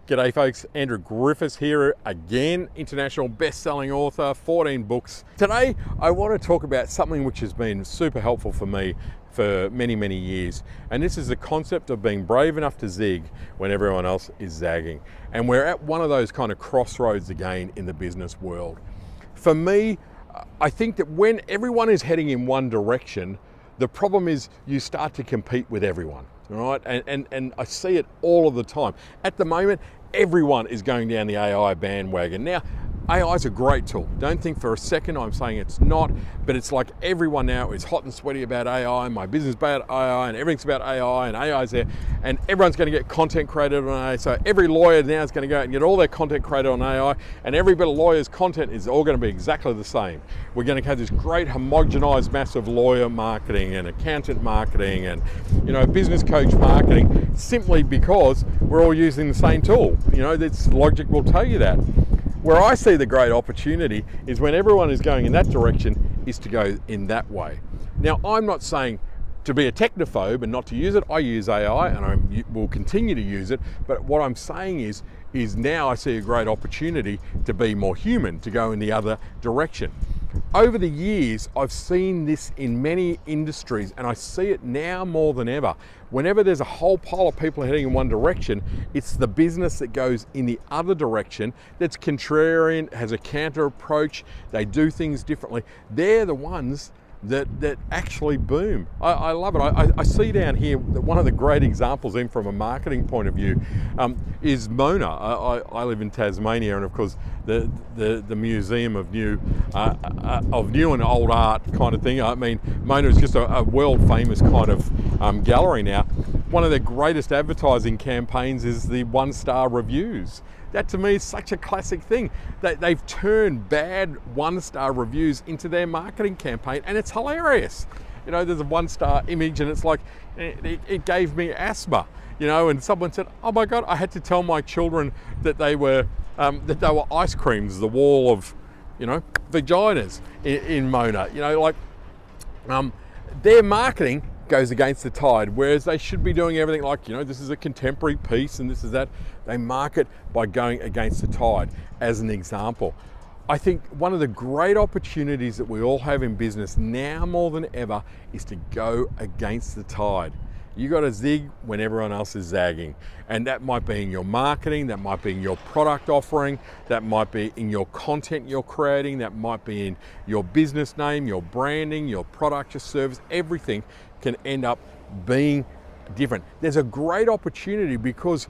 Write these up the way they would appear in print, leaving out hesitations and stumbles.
G'day folks, Andrew Griffiths here again, international best-selling author, 14 books. Today I want to talk about something which has been super helpful for me for many years, and this is the concept of being brave enough to zig when everyone else is zagging. And we're at one of those kind of crossroads again in the business world. For me, I think that when everyone is heading in one direction, the problem is you start to compete with everyone. Right, and I see it all of the time. At the moment, everyone is going down the AI bandwagon. Now, AI is a great tool. Don't think for a second I'm saying it's not, but it's like everyone now is hot and sweaty about AI, my business is about AI, and everything's about AI, and AI's there, and everyone's going to get content created on AI. So every lawyer now is going to go out and get all their content created on AI, and every bit of lawyer's content is all going to be exactly the same. We're going to have this great homogenized mass of lawyer marketing and accountant marketing and business coach marketing, simply because we're all using the same tool. This logic will tell you that. Where I see the great opportunity is when everyone is going in that direction, is to go in that way. Now, I'm not saying to be a technophobe and not to use it. I use AI and I will continue to use it. But what I'm saying is now I see a great opportunity to be more human, to go in the other direction. Over the years, I've seen this in many industries, and I see it now more than ever. Whenever there's a whole pile of people heading in one direction, it's the business that goes in the other direction that's contrarian, has a counter approach, they do things differently. They're the ones that actually boom. I love it. I see down here that one of the great examples, even from a marketing point of view, is Mona. I live in Tasmania, and of course the Museum of New and Old Art kind of thing. I mean, Mona is just a world famous kind of gallery now. One of their greatest advertising campaigns is the 1-star reviews. That to me is such a classic thing. They've turned bad 1-star reviews into their marketing campaign, and it's hilarious. There's a 1-star image and it's like, it gave me asthma. And someone said, oh my God, I had to tell my children that they were ice creams, the wall of, vaginas in Mona. Their marketing goes against the tide, whereas they should be doing everything like, this is a contemporary piece and this is that. They market by going against the tide, as an example. I think one of the great opportunities that we all have in business now more than ever is to go against the tide. You got to zig when everyone else is zagging. And that might be in your marketing, that might be in your product offering, that might be in your content you're creating, that might be in your business name, your branding, your product, your service. Everything can end up being different. There's a great opportunity because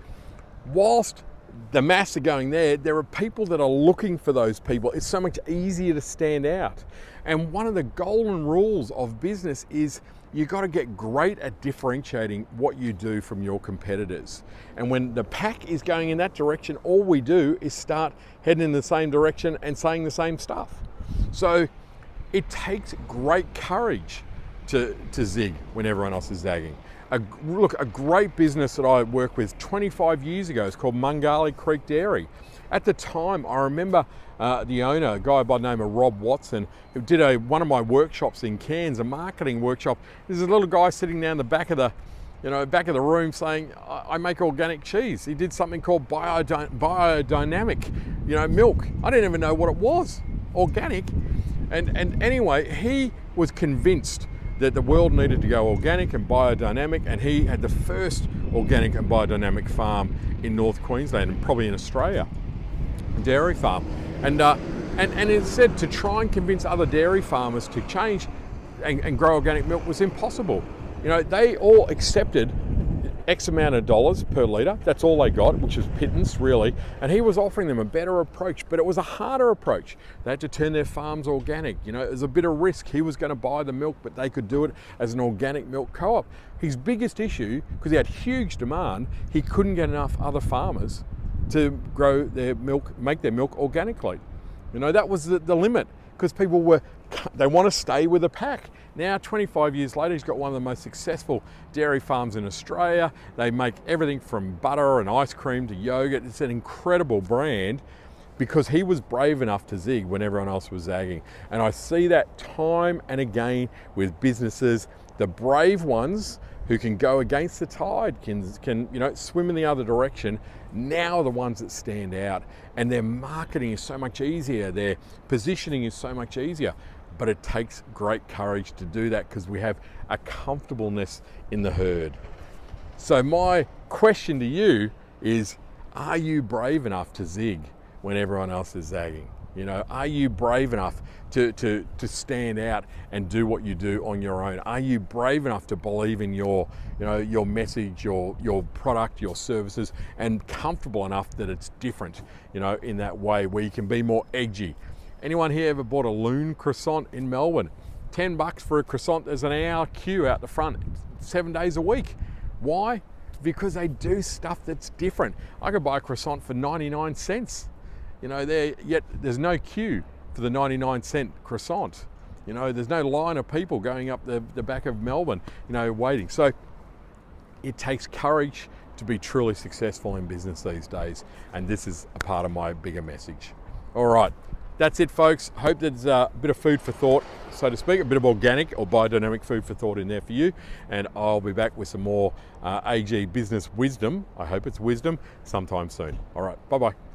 whilst the mass are going there are people that are looking for those people. It's so much easier to stand out. And one of the golden rules of business is you got to get great at differentiating what you do from your competitors. And when the pack is going in that direction, all we do is start heading in the same direction and saying the same stuff. So it takes great courage to zig when everyone else is zagging. A great business that I worked with 25 years ago is called Mungali Creek Dairy. At the time, I remember the owner, a guy by the name of Rob Watson, who did one of my workshops in Cairns, a marketing workshop. There's a little guy sitting down the back of the room saying, I make organic cheese. He did something called biodynamic, milk. I didn't even know what it was, organic. And anyway, he was convinced that the world needed to go organic and biodynamic, and he had the first organic and biodynamic farm in North Queensland and probably in Australia, a dairy farm. And it said to try and convince other dairy farmers to change and grow organic milk was impossible. They all accepted X amount of dollars per litre. That's all they got, which was pittance, really. And he was offering them a better approach, but it was a harder approach. They had to turn their farms organic. It was a bit of risk. He was going to buy the milk, but they could do it as an organic milk co-op. His biggest issue, because he had huge demand, he couldn't get enough other farmers to grow their milk, make their milk organically. That was the limit, because people they want to stay with the pack. Now, 25 years later, he's got one of the most successful dairy farms in Australia. They make everything from butter and ice cream to yogurt. It's an incredible brand because he was brave enough to zig when everyone else was zagging. And I see that time and again with businesses. The brave ones who can go against the tide, can you know, swim in the other direction, now are the ones that stand out. And their marketing is so much easier, their positioning is so much easier. But it takes great courage to do that because we have a comfortableness in the herd. So my question to you is, are you brave enough to zig when everyone else is zagging? You know, are you brave enough to stand out and do what you do on your own? Are you brave enough to believe in your, you know, your message, your product, your services, and comfortable enough that it's different, you know, in that way where you can be more edgy? Anyone here ever bought a Loon croissant in Melbourne? $10 for a croissant. There's an hour queue out the front, 7 days a week. Why? Because they do stuff that's different. I could buy a croissant for 99 cents. You know, yet there's no queue for the 99-cent croissant. You know, there's no line of people going up the back of Melbourne, you know, waiting. So it takes courage to be truly successful in business these days. And this is a part of my bigger message. All right, that's it, folks. Hope there's a bit of food for thought, so to speak, a bit of organic or biodynamic food for thought in there for you. And I'll be back with some more AG business wisdom. I hope it's wisdom sometime soon. All right, bye-bye.